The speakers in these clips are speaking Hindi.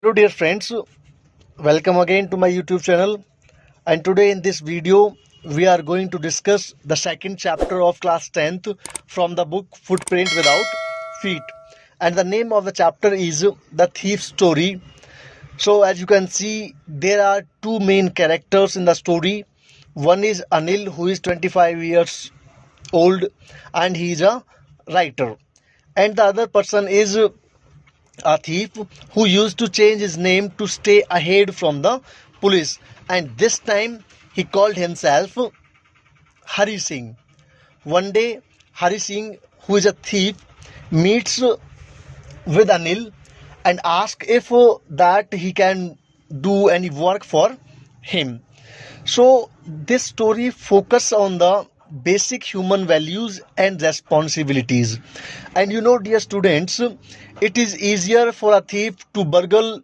Hello dear friends, welcome again to my YouTube channel, and today in this video we are going to discuss the second chapter of class 10th from the book Footprint Without Feet, and the name of the chapter is The Thief's Story. So as you can see, there are two main characters in the story. One is Anil, who is 25 years old and he is a writer, and the other person is a thief who used to change his name to stay ahead from the police, and this time he called himself Hari Singh. One day Hari Singh, who is a thief, meets with Anil and asks if that he can do any work for him. So this story focuses on the basic human values and responsibilities. And you know, dear students, it is easier for a thief to burgle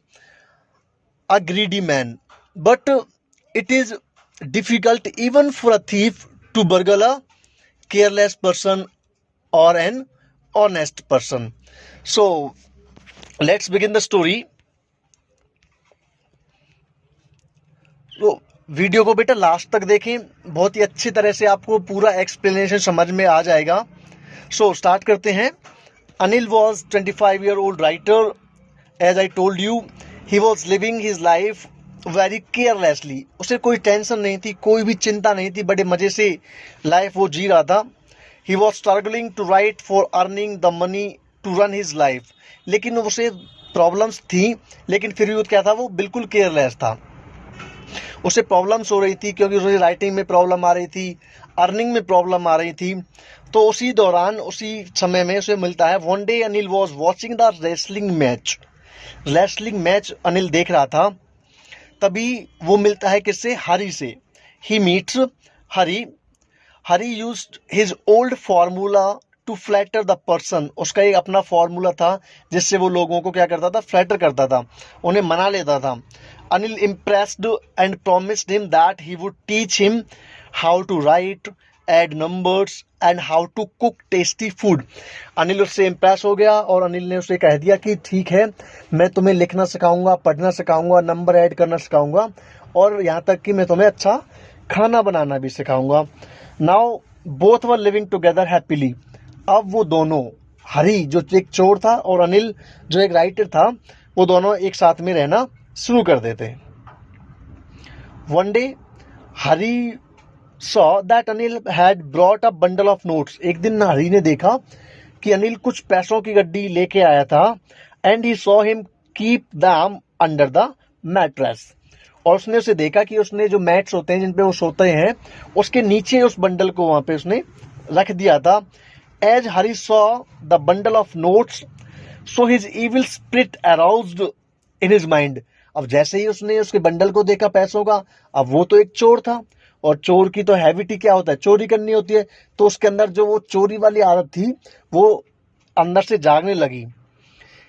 a greedy man, but it is difficult even for a thief to burgle a careless person or an honest person. So let's begin the story. तो वीडियो को बेटा लास्ट तक देखें, बहुत ही अच्छी तरह से आपको पूरा एक्सप्लेनेशन समझ में आ जाएगा. सो स्टार्ट करते हैं. Anil was 25 year old writer. As I told you, he was living his life very carelessly. उसे कोई टेंशन नहीं थी, कोई भी चिंता नहीं थी, बड़े मज़े से लाइफ वो जी रहा था. He was struggling to write for earning the money to run his life. लेकिन उसे प्रॉब्लम्स थी, लेकिन फिर भी क्या था, वो बिल्कुल केयरलेस था. उसे प्रॉब्लम्स हो रही थी क्योंकि उसे राइटिंग में प्रॉब्लम आ रही थी, अर्निंग में प्रॉब्लम आ रही थी. तो उसी दौरान, उसी समय में उसे मिलता है. One day Anil was watching the wrestling match Anil देख रहा था. तभी वो मिलता है किससे? हरी से. He meets Hari used his old formula to flatter the person. उसका एक अपना फार्मूला था जिससे वो लोगों को क्या करता था? फ्लैटर करता था, उन्हें मना लेता था. Anil impressed and promised him that he would teach him how to write, add numbers and how to cook tasty food. Anil उससे इम्प्रेस हो गया और अनिल ने उसे कह दिया कि ठीक है, मैं तुम्हें लिखना सिखाऊंगा, पढ़ना सिखाऊंगा, नंबर ऐड करना सिखाऊंगा और यहाँ तक कि मैं तुम्हें अच्छा खाना बनाना भी सिखाऊंगा. Now both were living together happily. अब वो दोनों, हरी जो एक चोर था और अनिल जो एक राइटर था, वो दोनों एक साथ में रहना शुरू कर देते. One day Hari saw that Anil had brought a bundle of notes. एक दिन हरी ने देखा कि अनिल कुछ पैसों की गड्डी लेके आया था. And he saw him keep them under the mattress. और उसने उसे देखा कि उसने जो मैट्स होते हैं जिन पे वो सोते हैं, उसके नीचे उस बंडल को वहां पे उसने रख दिया था. As Hari saw the bundle of notes, so his evil spirit aroused in his mind. अब जैसे ही उसने उसके बंडल को देखा पैसों का, अब वो तो एक चोर था और चोर की तो हैबिट ही क्या होता है? चोरी करनी होती है. तो उसके अंदर जो वो चोरी वाली आदत थी वो अंदर से जागने लगी.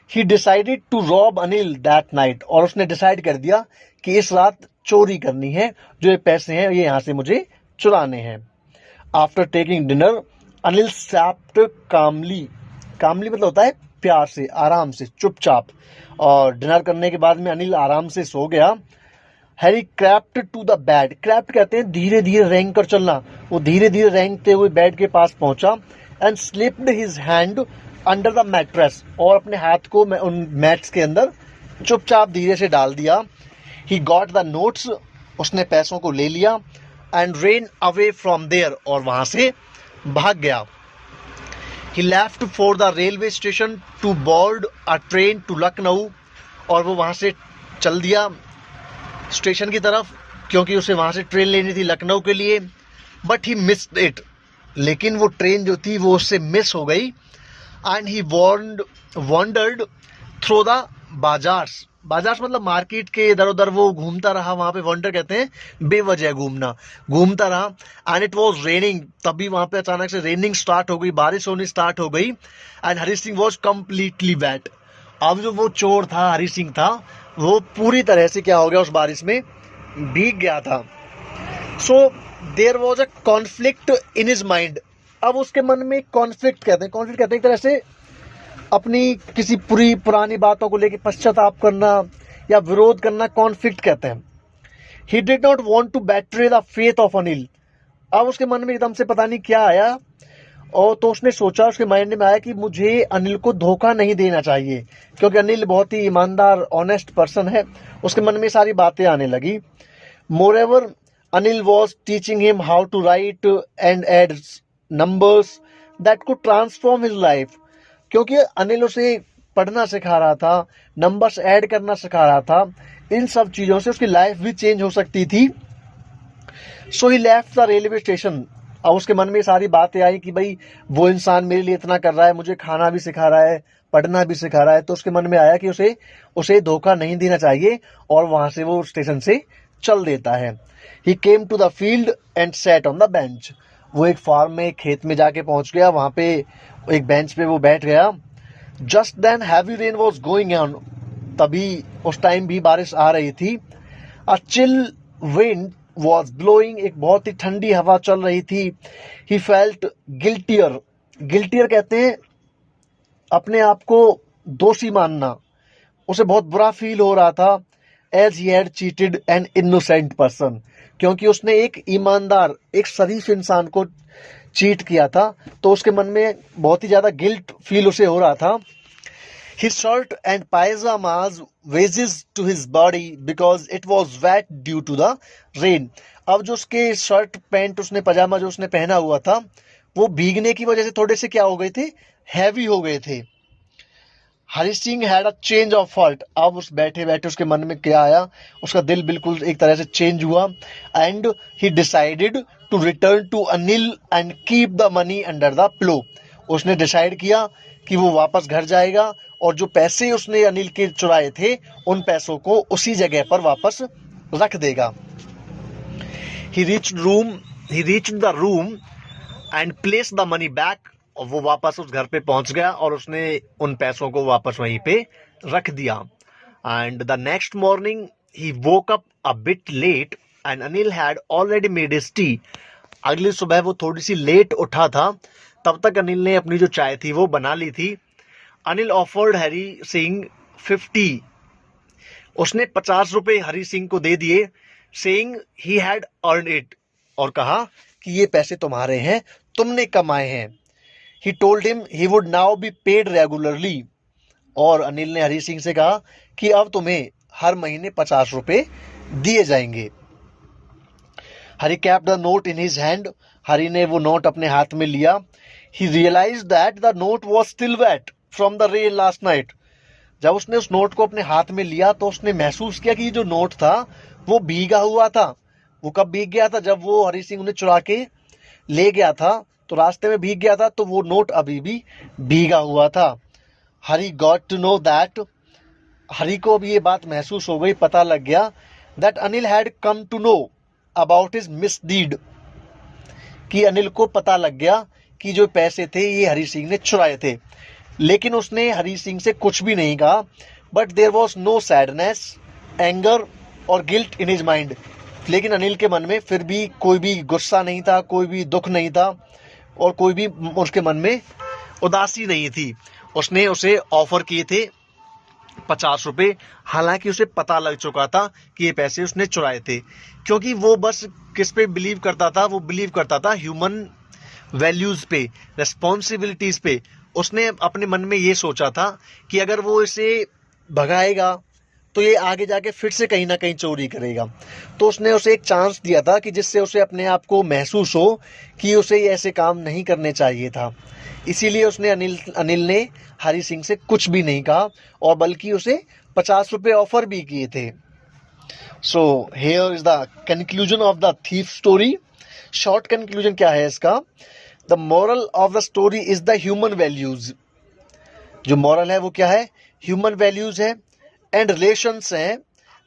He decided to rob Anil that night. और उसने डिसाइड कर दिया कि इस रात चोरी करनी है, जो ये पैसे हैं ये यहाँ से मुझे चुराने हैं. आफ्टर टेकिंग डिनर अनिल सैप्ड कामली मतलब होता है प्यार से, आराम से, चुपचाप. और डिनर करने के बाद में अनिल आराम से सो गया. Harry crept to the bed. Crept कहते हैं धीरे धीरे रेंग कर चलना. वो धीरे धीरे रेंगते हुए बेड के पास पहुंचा. And slipped his hand under the mattress. और अपने हाथ को उन मैट्स के अंदर चुपचाप धीरे से डाल दिया. He got the notes. उसने पैसों को ले लिया. And ran away from there. और वहां से भाग गया. He left for the railway station to board a train to Lucknow. और वो वहाँ से चल दिया स्टेशन की तरफ, क्योंकि उसे वहाँ से ट्रेन लेनी थी लखनऊ के लिए. But he missed it. लेकिन वो ट्रेन जो थी वो उससे मिस हो गई. And he wandered through the bazaars. बाजार मतलब मार्केट के इधर उधर वो घूमता रहा. वहाँ पे वॉन्डर कहते हैं बेवजह घूमता रहा. And it was raining. तभी वहाँ पे अचानक से रेनिंग स्टार्ट हो गई, बारिश होनी स्टार्ट हो गई. And Hari Singh was completely wet. अब जो वो चोर था, हरी सिंह था, वो पूरी तरह से क्या हो गया, उस बारिश में भीग गया था. So there was a conflict in his mind. अब उसके मन में कॉन्फ्लिक्ट कहते हैं एक तरह से अपनी किसी पुरानी बातों को लेकर पश्चाताप करना, या विरोध करना कॉन्फ्लिक्ट कहते हैं। He did not want to betray the faith of Anil. अब उसके मन में एकदम से पता नहीं क्या आया, और तो उसने सोचा, उसके माइंड में आया कि मुझे अनिल को धोखा नहीं देना चाहिए, क्योंकि अनिल बहुत ही ईमानदार ऑनेस्ट पर्सन है। उसके मन में सारी बातें आने लगी। मोreover, Anil was teaching him how to write and add numbers that could transform his life. क्योंकि अनिल उसे पढ़ना सिखा रहा था, नंबर्स ऐड करना सिखा रहा था, इन सब चीज़ों से उसकी लाइफ भी चेंज हो सकती थी। सो ही लेफ्ट द रेलवे स्टेशन। अब उसके मन में सारी बातें आई कि भाई वो इंसान मेरे लिए इतना कर रहा है, मुझे खाना भी सिखा रहा है, पढ़ना भी सिखा रहा है, तो उसके मन में आया कि उसे धोखा नहीं देना चाहिए, और वहां से वो स्टेशन से चल देता है। He came to the field and sat on the bench. वो एक फार्म में, खेत में जाके पहुंच गया, वहां पे एक बेंच पे वो बैठ गया। Just then heavy rain was going on. तभी उस टाइम भी बारिश आ रही थी। A chill wind was blowing. एक बहुत ही ठंडी हवा चल रही थी। He felt गिल्टियर। गिल्टियर कहते हैं अपने आप को दोषी मानना। उसे बहुत बुरा फील हो रहा था। As he had cheated an innocent person. क्योंकि उसने एक ईमानदार, एक शरीफ इंसान को चीट किया था, तो उसके मन में बहुत ही ज्यादा गिल्ट फील उसे हो रहा था। His shirt and pajamas wedges to his body because it was wet due to the rain. अब जो उसके शर्ट पैंट, उसने पजामा जो उसने पहना हुआ था, वो भीगने की वजह से थोड़े से क्या हो गए थे, हैवी हो गए थे। Hari Singh had a change of heart. अब उस बैठे बैठे उसके मन में क्या आया, उसका दिल बिल्कुल एक तरह से चेंज हुआ। And he decided to return to Anil and keep the money under the pillow. उसने डिसाइड किया कि वो वापस घर जाएगा, और जो पैसे उसने अनिल के चुराए थे, उन पैसों को उसी जगह पर वापस रख देगा। ही reached the room and place the money back. और वो वापस उस घर पे पहुंच गया, और उसने उन पैसों को वापस वहीं पे रख दिया। And the next morning he woke up a bit late and Anil had already made his tea. अगली सुबह वो थोड़ी सी लेट उठा था, तब तक अनिल ने अपनी जो चाय थी वो बना ली थी। अनिल ऑफर्ड हरी सिंह 50। उसने 50 रुपए हरी सिंह को दे दिए, saying he had earn it. और कहा कि ये पैसे तुम्हारे हैं, तुमने कमाए हैं। He told him he would now be paid regularly. और अनिल ने हरी सिंह से कहा कि अब तुम्हें हर महीने 50 रुपए दिए जाएंगे। Hari cupped the note in his hand. Hari ने वो नोट अपने हाथ में लिया। He realised that the note was still wet from the rain last night. जब उसने उस नोट को अपने हाथ में लिया, तो उसने महसूस किया कि जो नोट था वो भीगा हुआ था। वो कब भीग गया था, जब वो हरी सिंह उन्हें चुरा के ले गया था, तो रास्ते में भीग गया था, तो वो नोट अभी भी भीगा हुआ था। हरी गॉट टू नो दैट। हरी को अब ये बात महसूस हो गई, पता लग गया that Anil had come to know about his misdeed. कि अनिल को पता लग गया कि जो पैसे थे ये हरी सिंह ने चुराए थे। लेकिन उसने हरी सिंह से कुछ भी नहीं कहा। But there was no sadness, anger और गिल्ट इन हिज माइंड। लेकिन अनिल के मन में फिर भी कोई भी गुस्सा नहीं था, कोई भी दुख नहीं था, और कोई भी उसके मन में उदासी नहीं थी। उसने उसे ऑफर किए थे 50 रुपए, हालांकि उसे पता लग चुका था कि ये पैसे उसने चुराए थे। क्योंकि वो बस किस पे बिलीव करता था, वो बिलीव करता था ह्यूमन वैल्यूज पे, रेस्पॉन्सिबिलिटीज पे। उसने अपने मन में ये सोचा था कि अगर वो इसे भगाएगा तो ये आगे जाके फिर से कहीं ना कहीं चोरी करेगा। तो उसने उसे एक चांस दिया था कि जिससे उसे अपने आप को महसूस हो कि उसे ये ऐसे काम नहीं करने चाहिए था। इसीलिए उसने अनिल ने हरी सिंह से कुछ भी नहीं कहा, और बल्कि उसे 50 रुपए ऑफर भी किए थे। So here is the conclusion of the thief story. Short conclusion क्या है इसका? The moral of the story is the human values. जो मॉरल है वो क्या है? ह्यूमन वैल्यूज है एंड रिलेशंस हैं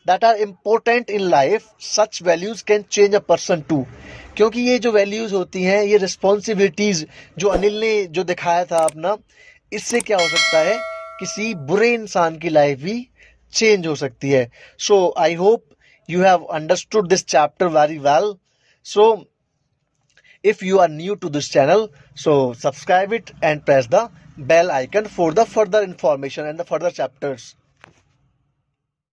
that are important in life. Such values can change a person too. क्योंकि ये जो वैल्यूज होती हैं, ये रिस्पॉन्सिबिलिटीज जो अनिल ने जो दिखाया था अपना, इससे क्या हो सकता है, किसी बुरे इंसान की लाइफ भी चेंज हो सकती है। So I hope you have understood this chapter very well. So if you are new to this channel, so subscribe it and press the bell icon for the further information and the further chapters.